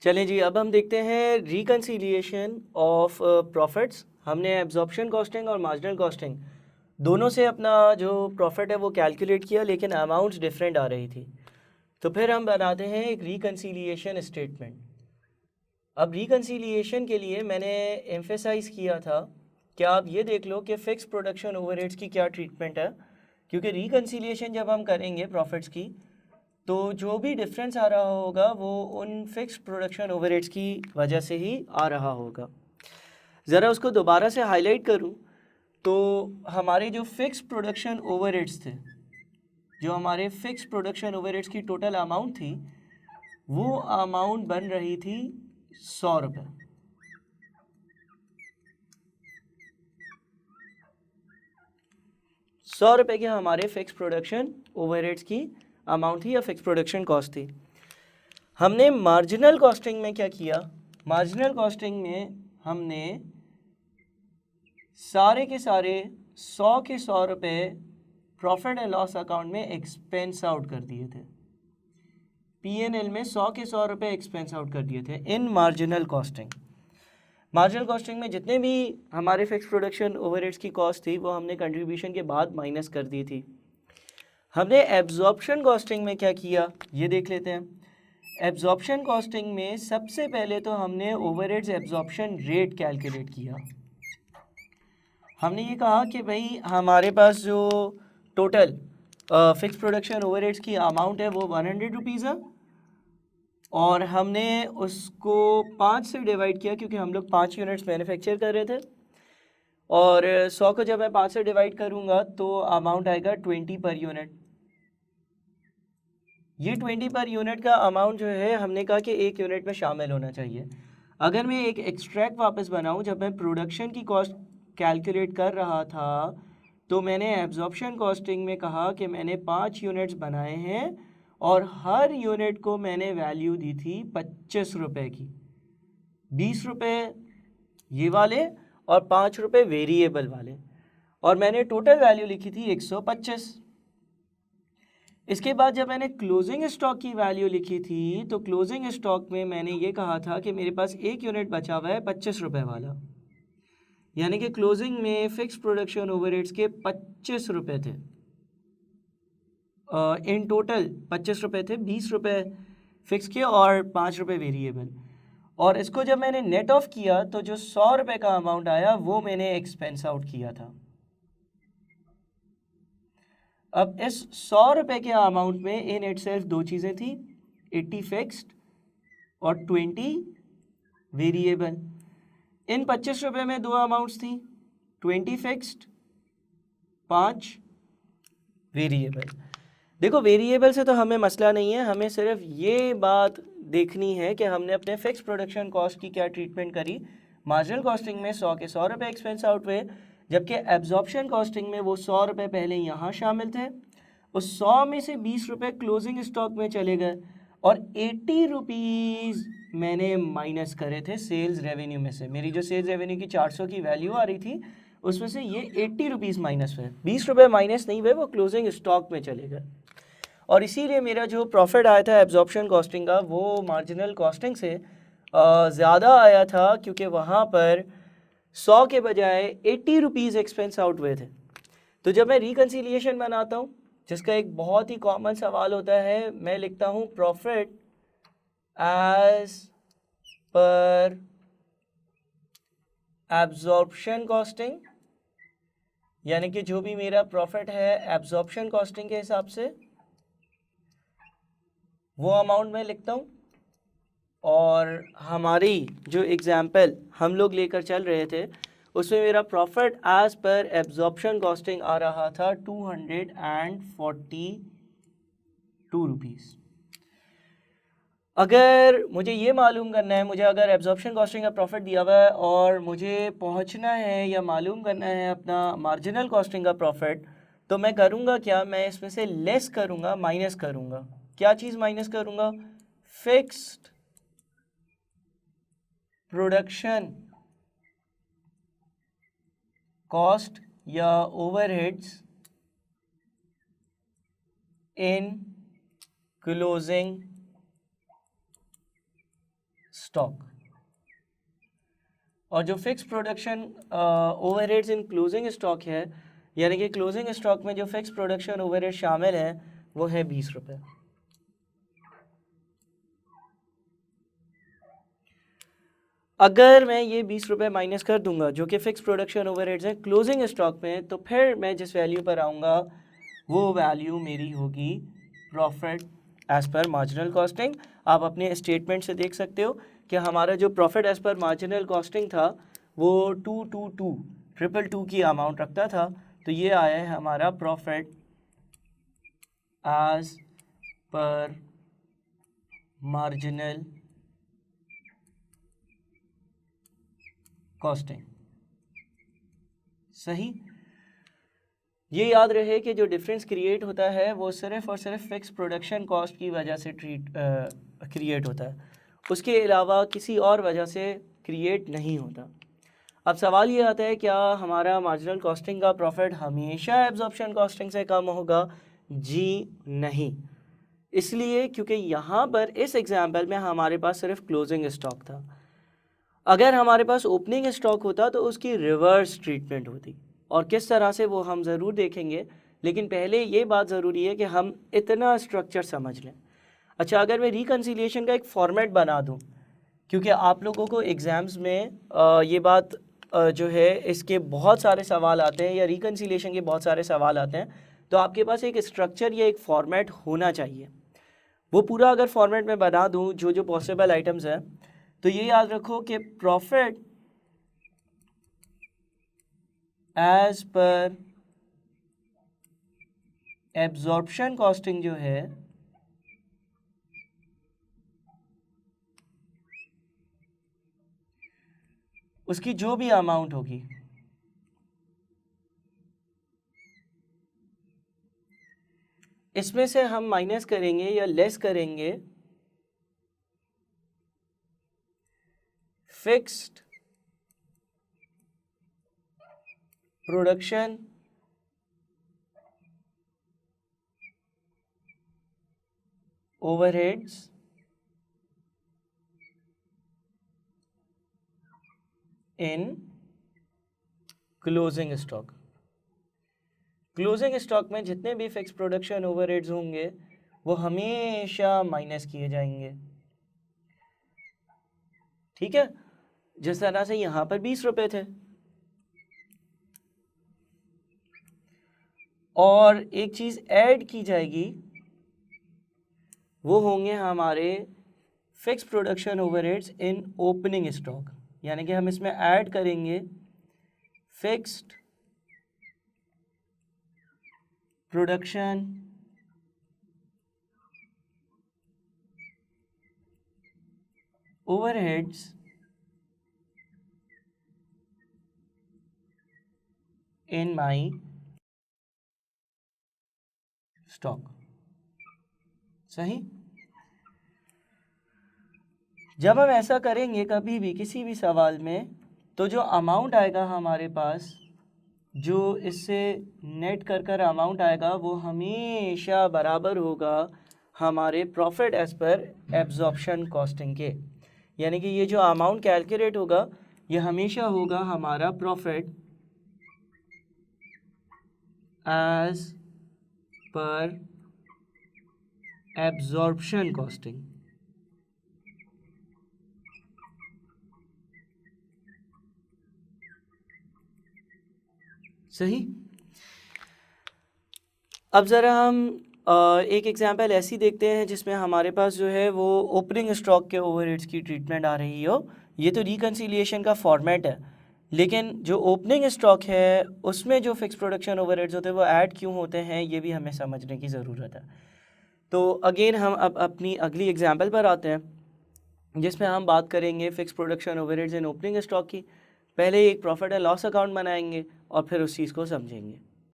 चलें जी, अब हम देखते हैं रिकन्सिलिएशन ऑफ प्रॉफिट्स। हमने एब्जॉर्प्शन कॉस्टिंग और मार्जिनल कॉस्टिंग दोनों से अपना जो प्रॉफिट है वो कैलकुलेट किया, लेकिन अमाउंट्स डिफरेंट आ रही थी। तो फिर हम बनाते हैं एक रिकन्सिलिएशन स्टेटमेंट। अब रिकन्सिलिएशन के लिए मैंने एम्फेसाइज़ किया था कि आप ये देख लो कि फ़िक्स प्रोडक्शन ओवरहेड्स की क्या ट्रीटमेंट है, क्योंकि रिकन्सिलिएशन जब हम करेंगे प्रॉफिट्स की तो जो भी डिफरेंस आ रहा होगा वो उन फिक्स प्रोडक्शन ओवरहेड्स की वजह से ही आ रहा होगा। ज़रा उसको दोबारा से हाईलाइट करूं तो हमारे जो फिक्स प्रोडक्शन ओवरहेड्स थे, जो हमारे फिक्स प्रोडक्शन ओवरहेड्स की टोटल अमाउंट थी, वो अमाउंट बन रही थी 100 रुपये। 100 रुपये के हमारे फिक्स प्रोडक्शन ओवरहेड्स की अमाउंट थी या फिक्स प्रोडक्शन कॉस्ट थी। हमने मार्जिनल कॉस्टिंग में क्या किया? मार्जिनल कॉस्टिंग में हमने सारे के सारे 100 के 100 रुपये प्रॉफिट एंड लॉस अकाउंट में एक्सपेंस आउट कर दिए थे। P&L में 100 के 100 रुपये एक्सपेंस आउट कर दिए थे इन मार्जिनल कॉस्टिंग। मार्जिनल कॉस्टिंग में जितने भी हमारे फिक्स प्रोडक्शन ओवरहेड्स की कॉस्ट थी वो हमने कंट्रीब्यूशन के बाद माइनस कर दी थी। हमने एब्जॉर्प्शन कॉस्टिंग में क्या किया ये देख लेते हैं। एब्जॉर्प्शन कॉस्टिंग में सबसे पहले तो हमने ओवरहेड्स एब्जॉर्प्शन रेट कैलकुलेट किया। हमने ये कहा कि भाई हमारे पास जो टोटल फिक्स प्रोडक्शन ओवरहेड्स की अमाउंट है वो 100 रुपीज़ है, और हमने उसको 5 से डिवाइड किया क्योंकि हम लोग 5 यूनिट्स मैन्युफैक्चर कर रहे थे। और 100 को जब मैं 5 से डिवाइड करूँगा तो अमाउंट आएगा 20 पर यूनिट। ये 20 पर यूनिट का अमाउंट जो है हमने कहा कि एक यूनिट में शामिल होना चाहिए। अगर मैं एक एक्सट्रैक्ट वापस बनाऊं, जब मैं प्रोडक्शन की कॉस्ट कैलकुलेट कर रहा था तो मैंने एब्जॉर्प्शन कॉस्टिंग में कहा कि मैंने 5 यूनिट्स बनाए हैं और हर यूनिट को मैंने वैल्यू दी थी 25 रुपये की। 20 रुपये ये वाले और 5 रुपये वेरिएबल वाले, और मैंने टोटल वैल्यू लिखी थी 125। इसके बाद जब मैंने क्लोजिंग स्टॉक की वैल्यू लिखी थी तो क्लोजिंग स्टॉक में मैंने ये कहा था कि मेरे पास एक यूनिट बचा हुआ है 25 रुपये वाला, यानी कि क्लोजिंग में फिक्स प्रोडक्शन ओवरहेड्स के 25 रुपये थे। इन टोटल 25 रुपये थे, 20 रुपये फिक्स के और 5 रुपये वेरिएबल। और इसको जब मैंने नेट ऑफ किया तो जो 100 रुपये का अमाउंट आया वो मैंने एक्सपेंस आउट किया था। अब इस 100 रुपये के अमाउंट में इन इटसेल्फ दो चीज़ें थी, 80 फिक्स्ड और 20 वेरिएबल। इन 25 रुपये में दो अमाउंट्स थी, 20 फिक्स्ड, 5 वेरिएबल। देखो वेरिएबल से तो हमें मसला नहीं है, हमें सिर्फ ये बात देखनी है कि हमने अपने फिक्स प्रोडक्शन कॉस्ट की क्या ट्रीटमेंट करी। मार्जिनल कॉस्टिंग में 100 के 100 रुपये एक्सपेंस आउट हुए, जबकि एब्जॉर्प्शन कॉस्टिंग में वो 100 रुपये पहले यहाँ शामिल थे, उस 100 में से 20 रुपये क्लोजिंग स्टॉक में चले गए और 80 रुपीज़ मैंने माइनस करे थे सेल्स रेवेन्यू में से। मेरी जो सेल्स रेवेन्यू की 400 की वैल्यू आ रही थी उसमें से ये 80 रुपीज़ माइनस हुए, 20 रुपये माइनस नहीं हुए, वो क्लोजिंग स्टॉक में चले गए। और इसीलिए मेरा जो प्रॉफिट आया था एब्जॉर्प्शन कॉस्टिंग का वो मार्जिनल कॉस्टिंग से ज़्यादा आया था, क्योंकि वहाँ पर 100 के बजाय 80 रुपीज़ एक्सपेंस आउट हुए थे। तो जब मैं रिकन्सिलिएशन बनाता हूँ, जिसका एक बहुत ही कॉमन सवाल होता है, मैं लिखता हूँ profit as per absorption costing, यानी कि जो भी मेरा प्रॉफिट है एब्जॉर्प्शन कॉस्टिंग के हिसाब से वो अमाउंट मैं लिखता हूँ। और हमारी जो एग्जाम्पल हम लोग लेकर चल रहे थे उसमें मेरा profit as per absorption costing आ रहा था 242 रुपीज़। अगर मुझे ये मालूम करना है, मुझे अगर एब्जॉर्प्शन कॉस्टिंग का प्रॉफिट दिया हुआ है और मुझे पहुंचना है या मालूम करना है अपना मार्जिनल कॉस्टिंग का प्रॉफिट, तो मैं करूँगा क्या, मैं इसमें से लेस करूँगा, माइनस करूँगा। क्या चीज़ माइनस करूँगा? फिक्स्ड प्रोडक्शन कॉस्ट या ओवरहेड्स इन क्लोजिंग स्टॉक। और जो फिक्स प्रोडक्शन ओवरहेड्स इन क्लोजिंग स्टॉक है, यानी कि क्लोजिंग स्टॉक में जो फिक्स प्रोडक्शन ओवरहेड शामिल है वो है 20 रुपये। अगर मैं ये 20 रुपये माइनस कर दूंगा जो कि फिक्स प्रोडक्शन ओवरहेड्स हैं क्लोजिंग स्टॉक में, तो फिर मैं जिस वैल्यू पर आऊँगा वो वैल्यू मेरी होगी profit as per marginal costing. आप अपने स्टेटमेंट से देख सकते हो कि हमारा जो profit as per marginal costing था वो 222 की अमाउंट रखता था। तो ये आया है हमारा profit as per marginal costing. सही। ये याद रहे कि जो डिफरेंस क्रिएट होता है वो सिर्फ और सिर्फ फिक्स प्रोडक्शन कॉस्ट की वजह से क्रिएट होता है, उसके अलावा किसी और वजह से क्रिएट नहीं होता। अब सवाल ये आता है, क्या हमारा मार्जिनल कॉस्टिंग का प्रॉफिट हमेशा एब्जॉर्प्शन कॉस्टिंग से कम होगा? जी नहीं। इसलिए क्योंकि यहाँ पर इस एग्जाम्पल में हमारे पास सिर्फ क्लोजिंग स्टॉक था। अगर हमारे पास ओपनिंग स्टॉक होता तो उसकी रिवर्स ट्रीटमेंट होती, और किस तरह से वो हम ज़रूर देखेंगे, लेकिन पहले ये बात ज़रूरी है कि हम इतना स्ट्रक्चर समझ लें। अच्छा, अगर मैं रिकन्सिलिएशन का एक फॉर्मेट बना दूं, क्योंकि आप लोगों को एग्ज़ाम्स में ये बात जो है इसके बहुत सारे सवाल आते हैं, या रिकन्सिलिएशन के बहुत सारे सवाल आते हैं, तो आपके पास एक स्ट्रक्चर या एक फॉर्मेट होना चाहिए। वो पूरा अगर फॉर्मेट में बना दूं जो जो पॉसिबल आइटम्स हैं, तो ये याद रखो कि profit as per absorption costing जो है उसकी जो भी अमाउंट होगी इसमें से हम माइनस करेंगे या लेस करेंगे फिक्स्ड प्रोडक्शन ओवरहेड्स इन क्लोजिंग स्टॉक। क्लोजिंग स्टॉक में जितने भी फिक्स प्रोडक्शन ओवरहेड्स होंगे वो हमेशा माइनस किए जाएंगे। ठीक है, जिस तरह से यहां पर 20 रुपए थे। और एक चीज ऐड की जाएगी, वो होंगे हमारे फिक्स प्रोडक्शन ओवरहेड्स इन ओपनिंग स्टॉक, यानी कि हम इसमें ऐड करेंगे फिक्स्ड प्रोडक्शन ओवरहेड्स इन माई स्टॉक। सही। जब हम ऐसा करेंगे कभी भी किसी भी सवाल में, तो जो अमाउंट आएगा हमारे पास, जो इससे नेट कर कर अमाउंट आएगा, वो हमेशा बराबर होगा हमारे profit as per absorption costing के। यानी कि ये जो अमाउंट कैलकुलेट होगा ये हमेशा होगा हमारा profit as per absorption costing. सही। अब ज़रा हम एक एग्जांपल ऐसी देखते हैं जिसमें हमारे पास जो है वो ओपनिंग स्टॉक के ओवरहेड्स की ट्रीटमेंट आ रही हो। ये तो रिकन्सिलिएशन का फॉर्मेट है, लेकिन जो ओपनिंग स्टॉक है उसमें जो फिक्स प्रोडक्शन ओवरहेड्स होते हैं वो ऐड क्यों होते हैं ये भी हमें समझने की ज़रूरत है। तो अगेन हम अब अपनी अगली एग्जांपल पर आते हैं जिसमें हम बात करेंगे फिक्स प्रोडक्शन ओवरहेड्स इन ओपनिंग स्टॉक की। पहले एक प्रॉफिट एंड लॉस अकाउंट बनाएंगे और फिर उस चीज़ को समझेंगे।